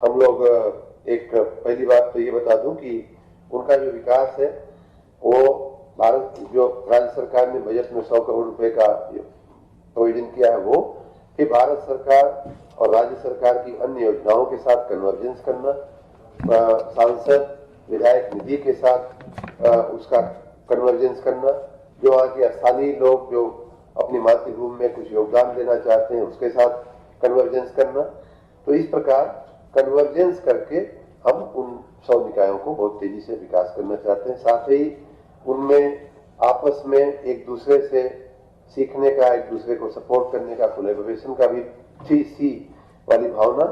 हम लोग एक पहली बात तो ये बता दूं कि उनका जो विकास है वो भारत जो राज्य सरकार ने बजट में 100 करोड़ रुपए का प्रोविजन किया है वो कि भारत सरकार और राज्य सरकार की अन्य योजनाओं के साथ कन्वर्जेंस करना, सांसद विधायक निधि के साथ उसका कन्वर्जेंस करना, जो वहाँ के स्थानीय लोग जो अपनी मातृभूमि में कुछ योगदान देना चाहते हैं उसके साथ कन्वर्जेंस करना। तो इस प्रकार कन्वर्जेंस करके हम उन 100 निकायों को बहुत तेजी से विकास करना चाहते हैं। साथ ही उनमें आपस में एक दूसरे से सीखने का, एक दूसरे को सपोर्ट करने का, कोलैबोरेशन का भी 3C वाली भावना,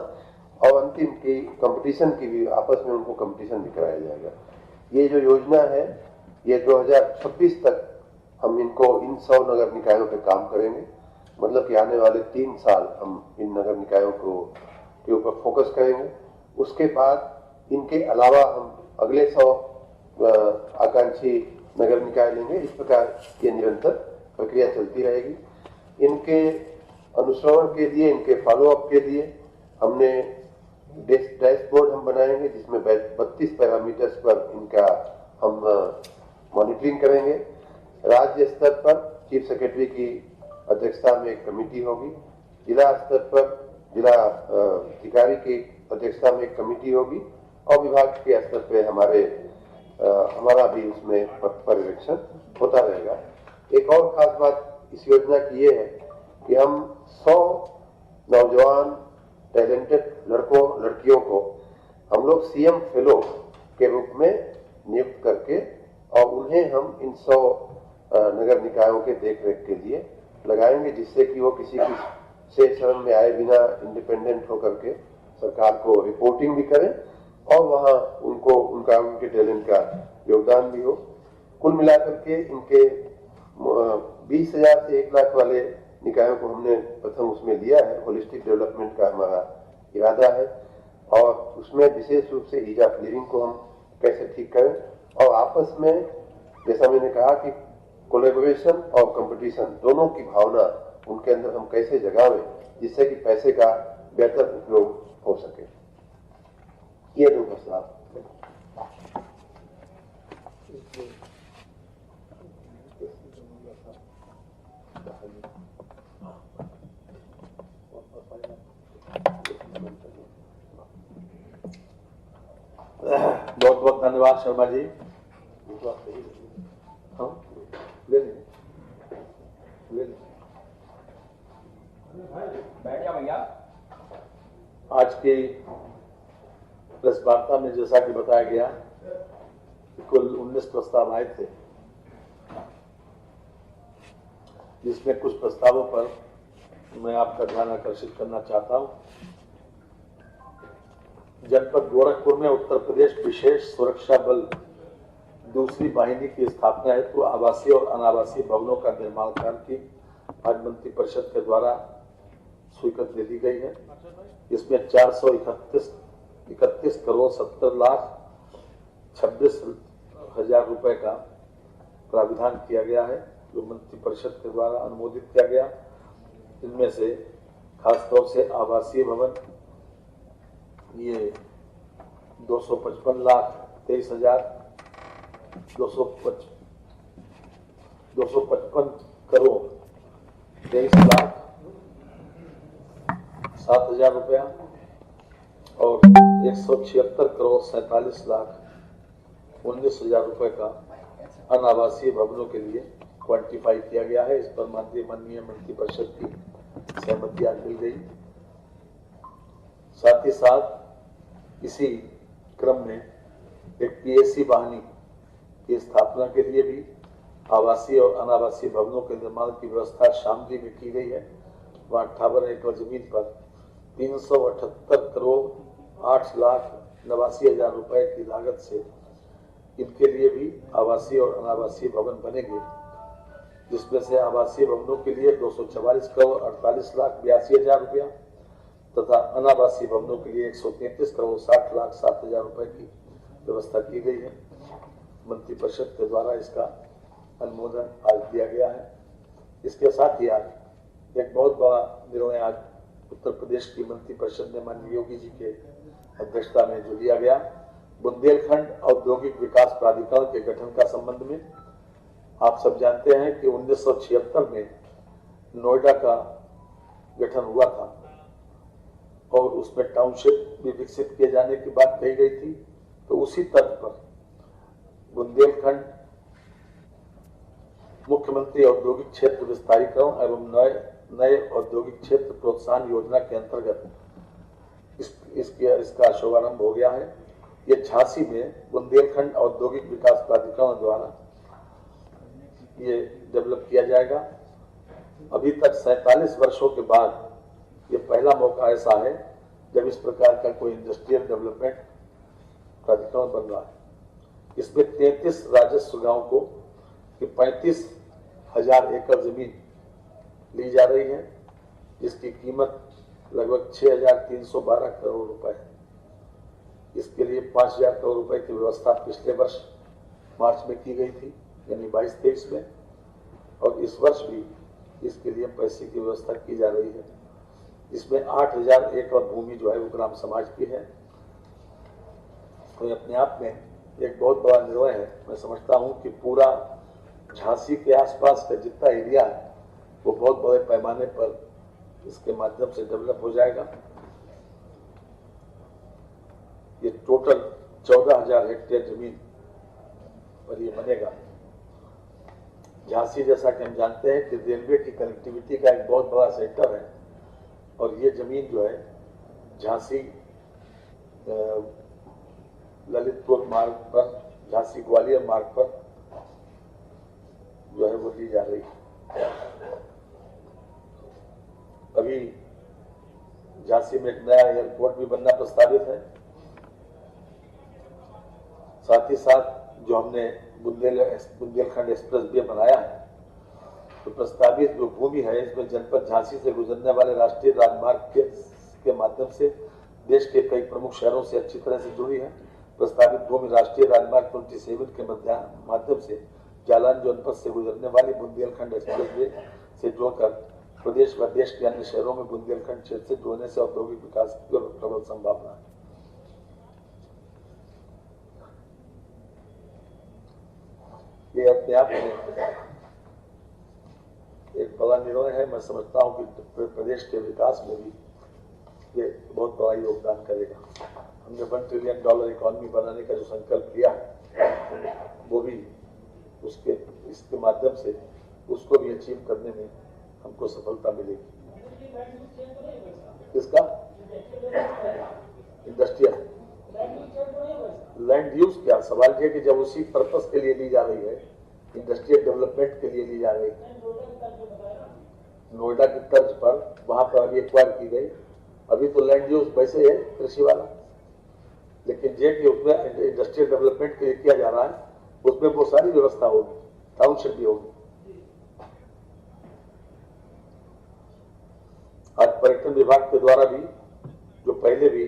और अंतिम की कंपटीशन की भी, आपस में उनको कंपटीशन भी कराया जाएगा। ये जो योजना है ये 2026 तक हम इनको इन 100 नगर निकायों पे काम करेंगे। मतलब कि आने वाले 3 साल हम इन नगर निकायों के ऊपर फोकस करेंगे। उसके बाद इनके अलावा हम अगले 100 आकांक्षी नगर निकाय लेंगे। इस प्रकार ये निरंतर प्रक्रिया चलती रहेगी। इनके अनुश्रवण के लिए, इनके फॉलोअप के लिए हमने डैशबोर्ड हम बनाएंगे जिसमें 32 पैरामीटर्स पर इनका हम मॉनिटरिंग करेंगे। राज्य स्तर पर चीफ सेक्रेटरी की अध्यक्षता में एक कमेटी होगी, जिला स्तर पर जिला अधिकारी की अध्यक्षता में एक कमेटी होगी, और विभाग के स्तर पे हमारा भी उसमें पर्यवेक्षण होता रहेगा। एक और खास बात इस योजना की ये है कि हम 100 नौजवान टैलेंटेड लड़कों लड़कियों को हम लोग सीएम फेलो के रूप में नियुक्त करके और उन्हें हम इन 100 नगर निकायों के देखरेख के लिए लगाएंगे, जिससे कि वो किसी से शरण में आए बिना इंडिपेंडेंट होकर के सरकार को रिपोर्टिंग भी करें और वहां उनके टैलेंट का योगदान भी हो। कुल मिलाकर के इनके 20,000 से 1 लाख वाले निकायों को हमने प्रथम उसमें लिया है। होलिस्टिक डेवलपमेंट का हमारा इरादा है और उसमें विशेष रूप से ईज ऑफ लिविंग को हम कैसे ठीक करें और आपस में, जैसा मैंने कहा कि कोलैबोरेशन और कंपटीशन दोनों की भावना उनके अंदर हम कैसे जगावें जिससे कि पैसे का बेहतर उपयोग हो सके। ये दो प्रस्ताव। बहुत बहुत धन्यवाद शर्मा जी। हाँ ले लें बैठ जा भैया। आज की प्रेस वार्ता में जैसा कि बताया गया कुल 19 प्रस्ताव आए थे, जिसमें कुछ प्रस्तावों पर मैं आपका ध्यान आकर्षित करना चाहता हूं। जनपद गोरखपुर में उत्तर प्रदेश विशेष सुरक्षा बल दूसरी वाहिनी की स्थापना हेतु आवासीय और अनावासीय भवनों का निर्माण कार्य की आज मंत्री परिषद के द्वारा स्वीकृति दे दी गई है। इसमें 431 करोड़ 70 लाख 26 हजार रुपए का प्राविधान किया गया है, जो मंत्री परिषद के द्वारा अनुमोदित किया गया। इनमें से खासतौर से आवासीय भवन ये 255 लाख 23 हजार 255 करोड़ 23 लाख 7 हजार रुपया और 176 करोड़ 47 लाख 19 हजार रुपए का अनावासीय भवनों के लिए क्वांटिफाई किया गया है। इस पर माननीय मंत्री परिषद की सहमति आज मिल गई। साथ ही साथ इसी क्रम में एक पीएससी वाहिनी की स्थापना के लिए भी आवासीय और अनावासीय भवनों के निर्माण की व्यवस्था शामली में की गई है। वहां 58 एकड़ जमीन पर 378 करोड़ 8 लाख 89 हजार रुपए की लागत से इनके लिए भी आवासीय और अनावासीय भवन बनेंगे, जिसमें से आवासीय भवनों के लिए 244 करोड़ 48 लाख 82 हजार रुपया तथा अनावासीय भवनों के लिए 133 करोड़ 60 लाख 7 हजार रुपए की व्यवस्था की गई है। मंत्री परिषद के द्वारा इसका अनुमोदन आज दिया गया है। इसके साथ ही आज एक बहुत बड़ा निर्णय आज उत्तर प्रदेश की मंत्री परिषद ने माननीय योगी जी के अध्यक्षता में जो लिया गया। बुंदेलखंड औद्योगिक विकास प्राधिकरण के गठन का संबंध में आप सब जानते हैं कि 1976 में नोएडा का गठन हुआ था और उसमें टाउनशिप भी विकसित किए जाने की बात कही गई थी। तो उसी तर्ज पर बुंदेलखंड मुख्यमंत्री औद्योगिक क्षेत्र विस्तारीकरण एवं नए औद्योगिक क्षेत्र प्रोत्साहन योजना के अंतर्गत इसका शुभारंभ हो गया है। ये झांसी में बुंदेलखंड औद्योगिक विकास प्राधिकरण द्वारा ये डेवलप किया जाएगा। अभी तक 47 वर्षों के बाद ये पहला मौका ऐसा है जब इस प्रकार का कोई इंडस्ट्रियल डेवलपमेंट प्राधिकरण बन रहा है। इसमें 33 राजस्व गांव को 35,000 एकड़ जमीन ली जा रही है, जिसकी कीमत लगभग 6,312 करोड़ रुपए है। इसके लिए 5,000 करोड़ रुपए की व्यवस्था पिछले वर्ष मार्च में की गई थी, यानी 22-23 में, और इस वर्ष भी इसके लिए पैसे की व्यवस्था की जा रही है। इसमें 8,000 एकड़ भूमि जो है वो ग्राम समाज की है। तो अपने आप में एक बहुत बड़ा निर्णय है। मैं समझता हूँ कि पूरा झांसी के आसपास का जितना एरिया है वो बहुत बड़े पैमाने पर इसके माध्यम से डेवलप हो जाएगा। ये टोटल 14,000 हेक्टेयर जमीन पर ये बनेगा। झांसी, जैसा कि हम जानते हैं कि रेलवे की कनेक्टिविटी का एक बहुत बड़ा सेक्टर है और ये जमीन जो है झांसी ललितपुर मार्ग पर, झांसी ग्वालियर मार्ग पर जो है वो ली जा रही है। अभी झांसी में एक नया एयरपोर्ट भी बनना प्रस्तावित है। साथ ही साथ जो हमने बुंदेलखंड एक्सप्रेस वे बनाया है, तो प्रस्तावित जो भूमि है इसमें जनपद झांसी से गुजरने वाले राष्ट्रीय राजमार्ग के माध्यम से देश के कई प्रमुख शहरों से अच्छी तरह से जुड़ी है। प्रस्तावित भूमि राष्ट्रीय राजमार्ग 27 के माध्यम से जालौन जनपद से गुजरने वाली बुंदेलखंड एक्सप्रेस वे से जोड़कर प्रदेश व देश के अन्य शहरों में बुंदेलखंड क्षेत्र से जोड़ने से औद्योगिक विकास की प्रबल संभावना है। ये अपने आप में एक बड़ा निर्णय है। मैं समझता हूँ कि प्रदेश के विकास में भी ये बहुत बड़ा योगदान करेगा। हमने $1 ट्रिलियन इकोनॉमी बनाने का जो संकल्प लिया है वो भी इसके माध्यम से उसको भी अचीव करने में हमको सफलता मिलेगी। किसका? इंडस्ट्रियल लैंड यूज क्या सवाल है कि जब उसी पर्पस के लिए ली जा रही है, इंडस्ट्रियल डेवलपमेंट के लिए ली जा रही है, नोएडा की तर्ज पर वहां पर अभी एक्वायर की गई। अभी तो लैंड यूज वैसे है कृषि वाला, लेकिन जे कि उसमें इंडस्ट्रियल डेवलपमेंट के लिए किया जा रहा है, उसमें वो सारी व्यवस्था होगी, टाउनशिप भी होगी। आज पर्यटन विभाग के द्वारा भी जो पहले भी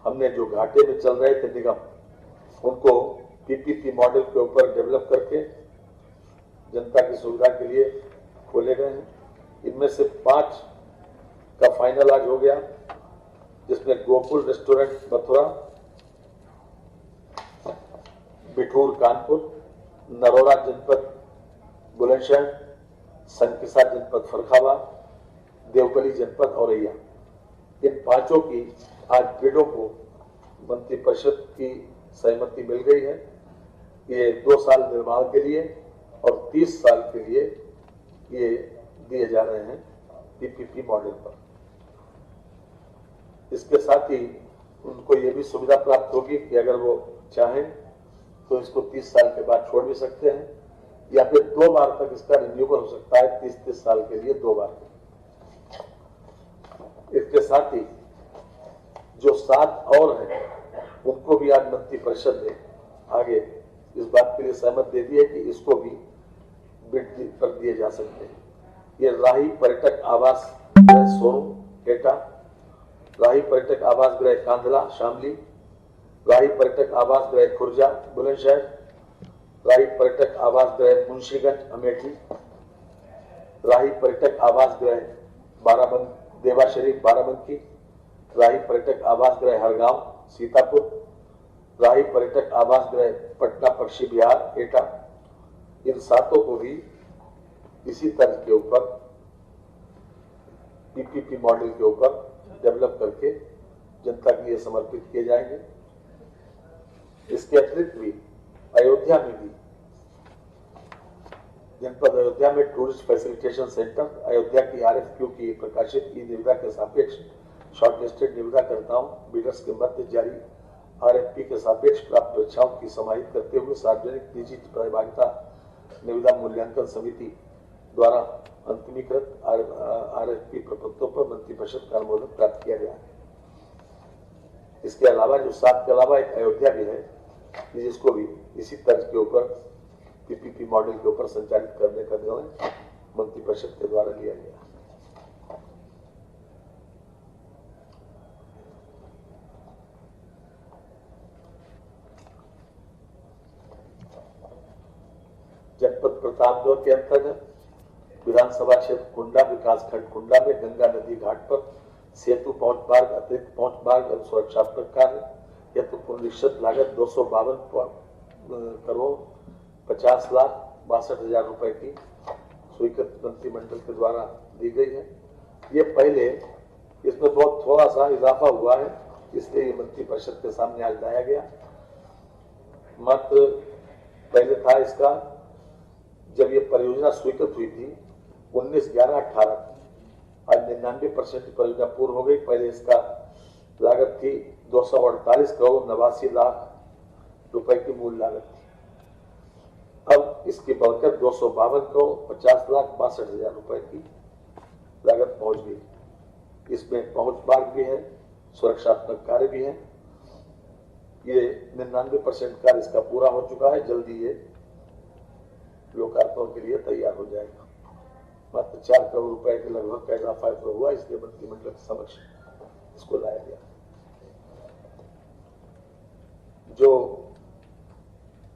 हमने जो घाटे में चल रहे थे निगम, उनको पीपीपी मॉडल के ऊपर डेवलप करके जनता की सुविधा के लिए खोले गए हैं। इनमें से 5 का फाइनल आज हो गया, जिसमें गोकुल रेस्टोरेंट मथुरा, बिठूर कानपुर, नरोरा जनपद बुलंदशहर, संकिसा जनपद फर्रुखाबाद, देवबली जनपद औरैया, इन 5 की आज बिडों को मंत्रिपरिषद की सहमति मिल गई है। ये 2 साल निर्माण के लिए और 30 साल के लिए ये दिए जा रहे हैं पीपीपी मॉडल पर। इसके साथ ही उनको ये भी सुविधा प्राप्त होगी कि अगर वो चाहें तो इसको 30 साल के बाद छोड़ भी सकते हैं, या फिर 2 बार तक इसका रिन्यूअल हो सकता है, 30-30 साल के लिए 2 बार। इसके साथ ही जो 7 और हैं उनको भी आज मंत्रिपरिषद ने आगे इस बात के लिए सहमत दे दी है कि इसको भी बिड पर दिए जा सकते हैं। ये राही पर्यटक आवास गृह सोनू एटा, राही पर्यटक आवास गृह कांधला शामली, राही पर्यटक आवास गृह खुर्जा बुलंदशहर, राही पर्यटक आवास गृह मुंशीगंज अमेठी, राही पर्यटक आवास गृह देवा शरीफ बाराबंकी, राही पर्यटक आवास गृह हरगांव सीतापुर, राही पर्यटक आवास गृह पटना पश्चिम बिहार एटा, इन सातों को भी इसी तर्ज के ऊपर पीपीपी मॉडल के ऊपर डेवलप करके जनता के लिए समर्पित किए जाएंगे। इसके अतिरिक्त भी अयोध्या में भी जनपद अयोध्या में टूरिस्ट फैसिलिटेशन सेंटर, अयोध्या की आरएफक्यू की प्रकाशित की निविदा के सापेक्ष शॉर्टलिस्टेड निविदाकर्ताओं बिडर्स के मध्य जारी आरएफपी के सापेक्ष प्राप्त परीक्षाओं की समाहित करते हुए सार्वजनिक निजी सहभागिता निविदा मूल्यांकन समिति द्वारा अंतिमीकृत आरएफपी प्रपत्रों पर मंत्रिपरिषद का अनुमोदन प्राप्त किया गया है। इसके अलावा जो 7 के अलावा एक अयोध्या भी है जिसको भी इसी तर्ज के ऊपर पीपीपी मॉडल के ऊपर संचालित करने का निर्णय मंत्रिपरिषद के द्वारा लिया गया। जनपद प्रतापगढ़ के अंतर्गत विधानसभा क्षेत्र कुंडा विकासखंड कुंडा में गंगा नदी घाट पर सेतु पहुंच मार्ग अतिरिक्त पहुंच मार्ग और सुरक्षात्मक कार्य हेतु पुनरीक्षित लागत 252 करोड़ 50,62,हजार रुपए की स्वीकृत मंत्रिमंडल के द्वारा दी गई है। ये पहले इसमें बहुत थोड़ा सा इजाफा हुआ है, इसलिए ये मंत्रिपरिषद के सामने आज लाया गया। मात्र पहले था इसका जब ये परियोजना स्वीकृत हुई थी 19/11/18, आज 99% परियोजना पूर्ण हो गई। पहले इसका लागत थी 248 करोड़ 89 लाख रुपए की मूल लागत थी। अब इसकी बढ़कर 252 करोड़ 50,62,हजार रुपए की लागत पहुंच गई। इसमें पहुंच मार्ग भी है, सुरक्षात्मक कार्य भी है। ये 99% कार्य इसका पूरा हो चुका है, जल्दी ये लोकार्पण के लिए तैयार हो जाएगा। मात्र 4 करोड़ रुपए के लगभग का इजाफा हुआ, इसलिए मंत्रिमंडल के समक्ष इसको लाया गया। जो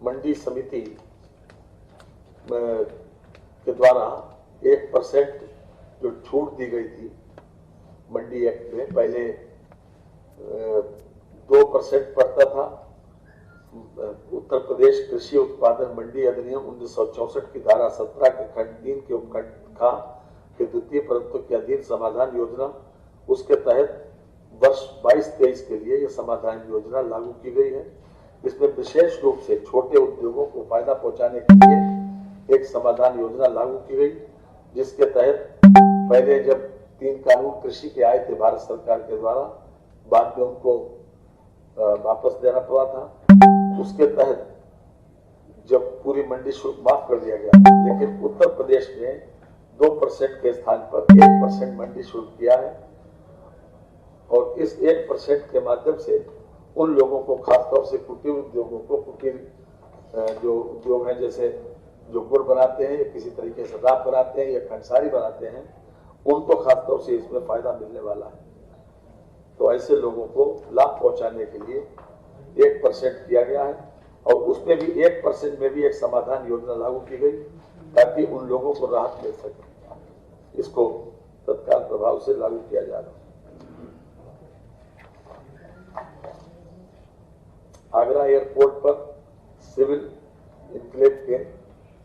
मंडी समिति के द्वारा 1% जो छूट दी गई थी मंडी एक्ट में, पहले 2% पड़ता था। उत्तर प्रदेश कृषि उत्पादन मंडी अधिनियम 1964 की धारा 17 के खंड 3 के उपखंड खा के द्वितीय प्रभुत्व के अधीन समाधान योजना, उसके तहत वर्ष 22-23 के लिए यह समाधान योजना लागू की गई है। इसमें विशेष रूप से छोटे उद्योगों को फायदा पहुंचाने के लिए एक समाधान योजना लागू की गई, जिसके तहत पहले जब 3 कानून कृषि के आए थे भारत सरकार के द्वारा, बाद में उनको वापस देना पड़ा था। उसके तहत जब पूरी मंडी शुल्क माफ कर दिया गया, लेकिन उत्तर प्रदेश में 2% के स्थान पर 1% मंडी शुल्क किया है। और इस 1% के माध्यम से उन लोगों को, खासतौर से कुटीर उद्योगों को, कुटीर जो उद्योग हैं जैसे जो गुड़ बनाते हैं या किसी तरीके से राब बनाते हैं या खंडसारी बनाते हैं, उनको खासतौर से इसमें फायदा मिलने वाला है। तो ऐसे लोगों को लाभ पहुंचाने के लिए 1% किया गया है और उसमें भी 1% में भी एक समाधान योजना लागू की गई ताकि उन लोगों को राहत मिल सके। इसको तत्काल प्रभाव से लागू किया जा रहा है। आगरा एयरपोर्ट पर सिविल इनक्लेव के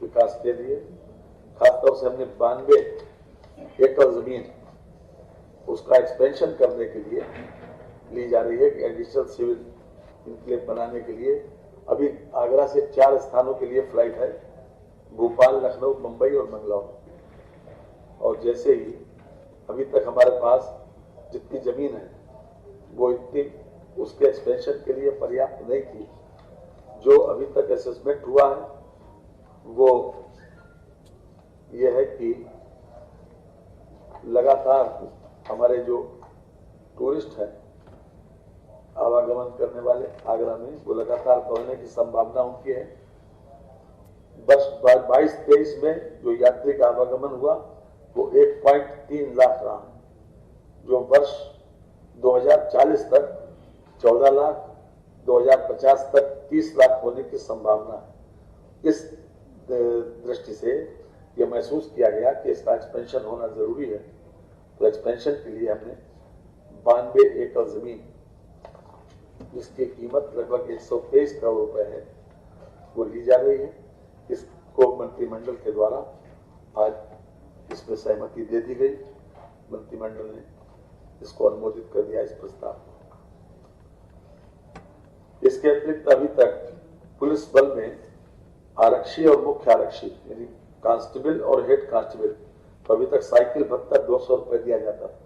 विकास के लिए खासतौर से हमने 92 एकड़ जमीन उसका एक्सपेंशन करने के लिए ली जा रही है कि एडिशनल सिविल इनक्लेव बनाने के लिए। अभी आगरा से 4 स्थानों के लिए फ्लाइट है, भोपाल, लखनऊ, मुंबई और मंगलौर। और जैसे ही अभी तक हमारे पास जितनी जमीन है वो इतनी उसके एक्सपेंशन के लिए पर्याप्त नहीं थी। जो अभी तक असेसमेंट हुआ है वो ये है कि लगातार हमारे जो टूरिस्ट हैं आवागमन करने वाले आगरा में, वो लगातार बढ़ने की संभावना उनकी है। वर्ष 22-23 में जो यात्री का आवागमन हुआ वो 1.3 लाख रहा, जो वर्ष 2040 तक 14 लाख, 2050 तक 30 लाख होने की संभावना है। इस दृष्टि से यह महसूस किया गया कि इसका एक्सपेंशन होना जरूरी है। तो एक्सपेंशन के लिए हमने 92 एकड़ जमीन जिसकी कीमत लगभग 123 करोड़ रुपए है वो ली जा रही है। इसको मंत्रिमंडल के द्वारा आज इसमें सहमति दे दी गई। मंत्रिमंडल ने इसको अनुमोदित कर दिया इस प्रस्ताव को। इसके अतिरिक्त अभी तक पुलिस बल में आरक्षी और मुख्य आरक्षी यानी कांस्टेबल और हेड कांस्टेबल तो अभी तक साइकिल भत्ता 200 रुपए दिया जाता था,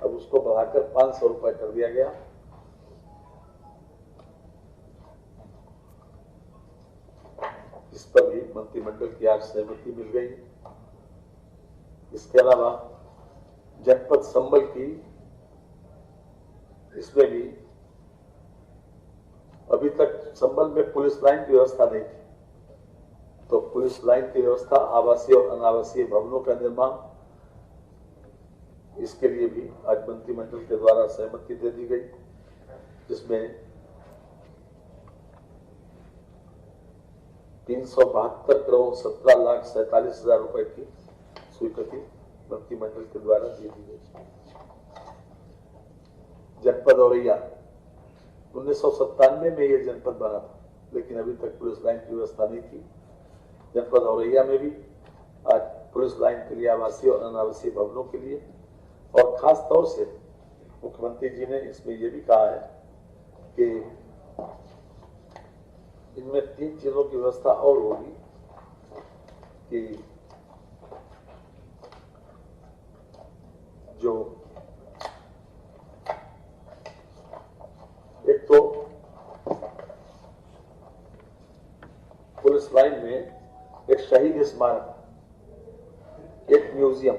अब उसको बढ़ाकर 500 रुपए कर दिया गया। इस पर भी मंत्रिमंडल की आज सहमति मिल गई। इसके अलावा जनपद संबल की इसमें भी अभी तक संबल में पुलिस लाइन की व्यवस्था नहीं थी, तो पुलिस लाइन की व्यवस्था आवासीय और अनावासीय भवनों का निर्माण, इसके लिए भी आज मंत्रिमंडल के द्वारा सहमति दे दी गई, जिसमें 372 करोड़ 17,47,000 रुपए की स्वीकृति मंत्रिमंडल के द्वारा दे दी गई। जनपद औरैया 1997 में यह जनपद बना था, लेकिन अभी तक पुलिस लाइन की व्यवस्था नहीं थी। जनपद औरैया में भी आज पुलिस लाइन के लिए आवासीय और अनावासीय भवनों के लिए, और खास तौर से मुख्यमंत्री जी ने इसमें यह भी कहा है कि इनमें 3 चीजों की व्यवस्था और होगी कि जो एक तो पुलिस लाइन में एक शहीद स्मारक, एक म्यूजियम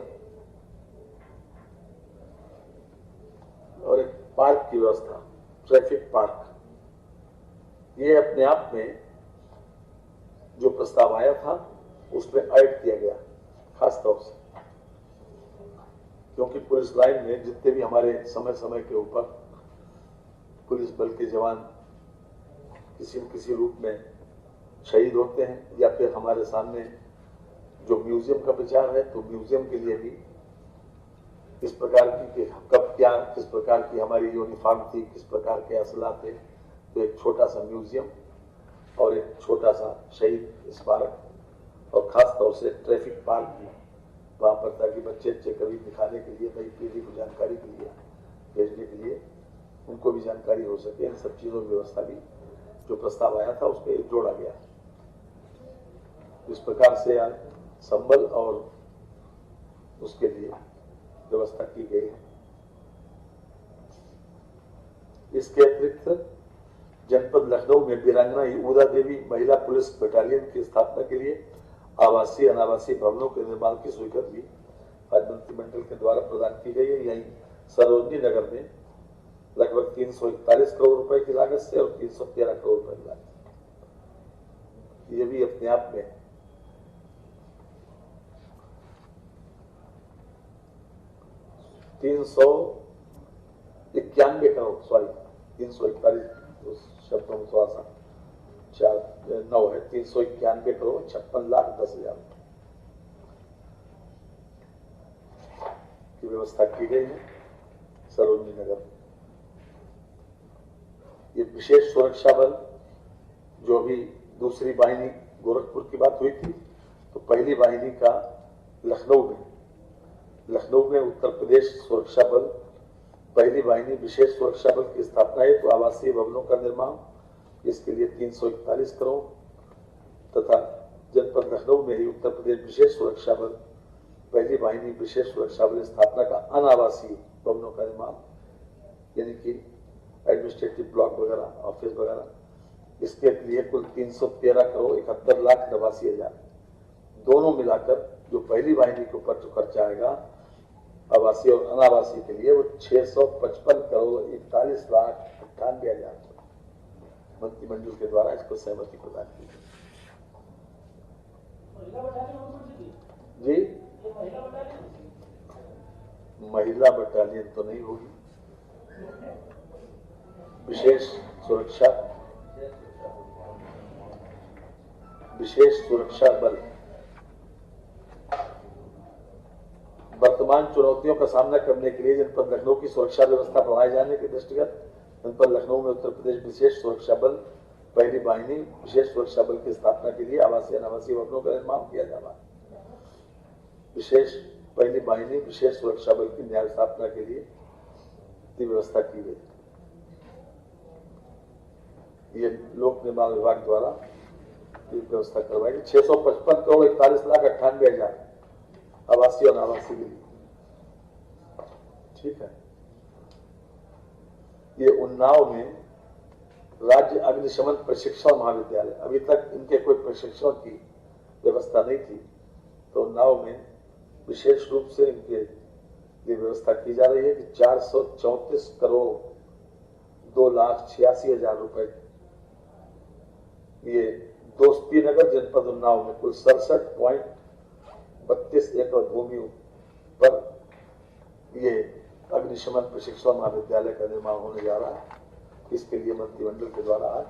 और एक पार्क की व्यवस्था, ट्रैफिक पार्क। ये अपने आप में जो प्रस्ताव आया था उसमें ऐड किया गया खास तौर से, क्योंकि पुलिस लाइन में जितने भी हमारे समय समय के ऊपर पुलिस बल के जवान किसी न किसी रूप में शहीद होते हैं, या फिर हमारे सामने जो म्यूजियम का विचार है, तो म्यूजियम के लिए भी किस प्रकार की कब क्या किस प्रकार की हमारी यूनिफॉर्म थी, किस प्रकार के असला थे, तो एक छोटा सा म्यूजियम और एक छोटा सा शहीद स्मारक, और खास तौर से ट्रैफिक पार्क भी वहां पर, ताकि बच्चे कभी दिखाने के लिए, नई पीढ़ी को जानकारी के लिए भेजने के लिए उनको भी जानकारी हो सके। इन सब चीजों की व्यवस्था भी जो प्रस्ताव आया था उसमें जोड़ा गया। इस प्रकार से आज संबल और उसके लिए व्यवस्था की गई है। इसके अतिरिक्त जनपद लखनऊ में वीरांगना ऊदा देवी महिला पुलिस बटालियन की स्थापना के लिए आवासीय अनावासीय भवनों के निर्माण की स्वीकृति आज मंत्रिमंडल के द्वारा प्रदान की गई है। यहीं सरोजनी नगर में लगभग 341 करोड़ रुपए की लागत से और 313 करोड़ रुपए की लागत, ये भी अपने आप में $391 करोड़, सॉरी 341 शब्दों में थोड़ा सा 9 है, 391 करोड़ 56,10,000 की व्यवस्था की गई है सरोजनी नगर। ये विशेष सुरक्षा बल जो भी दूसरी वाहिनी गोरखपुर की बात हुई थी, तो पहली वाहिनी का लखनऊ में उत्तर प्रदेश सुरक्षा बल पहली वाहिनी विशेष सुरक्षा बल की स्थापना है, तो आवासीय भवनों का निर्माण, इसके लिए 341 करोड़, तथा जनपद लखनऊ में ही उत्तर प्रदेश विशेष सुरक्षा बल पहली वाहिनी विशेष सुरक्षा बल स्थापना का अनावासीय भवनों का निर्माण, यानी कि एडमिनिस्ट्रेटिव ब्लॉक वगैरह, ऑफिस वगैरह, इसके लिए कुल 313 करोड़ 71,89,000, दोनों मिलाकर जो पहली वाहिनी के ऊपर जो खर्चा आएगा आवासीय और अनावासीय के लिए, वो 655 करोड़ 41,98,000 मंत्रिमंडल के द्वारा इसको सहमति प्रदान की जी। महिला बटालियन तो नहीं होगी, विशेष सुरक्षा बल वर्तमान चुनौतियों का सामना करने के लिए जनपद लखनऊ की सुरक्षा व्यवस्था बढ़ाए जाने के दृष्टिगत जनपद लखनऊ में उत्तर प्रदेश विशेष सुरक्षा बल पहली वाहिनी विशेष सुरक्षा बल की स्थापना के लिए आवासीय अनावासीय भवनों का निर्माण किया जा रहा है। विशेष पहली वाहिनी विशेष सुरक्षा बल की न्याय स्थापना के लिए व्यवस्था की गई। ये लोक निर्माण विभाग द्वारा व्यवस्था करवाई गई। 655 करोड़ 41,98,000 आवासीय और अनावासीय के लिए। ठीक है। ये उन्नाव में राज्य अग्निशमन प्रशिक्षण महाविद्यालय, अभी तक इनके कोई प्रशिक्षण की व्यवस्था नहीं थी, तो उन्नाव में विशेष रूप से इनके लिए व्यवस्था की जा रही है कि 434 करोड़ 2,86,000 रुपए ये दोस्तीनगर जनपद उन्नाव में कुल 67.32 एकड़ भूमि पर ये अग्निशमन प्रशिक्षण महाविद्यालय का निर्माण होने जा रहा है। इसके लिए मंत्रिमंडल के द्वारा आज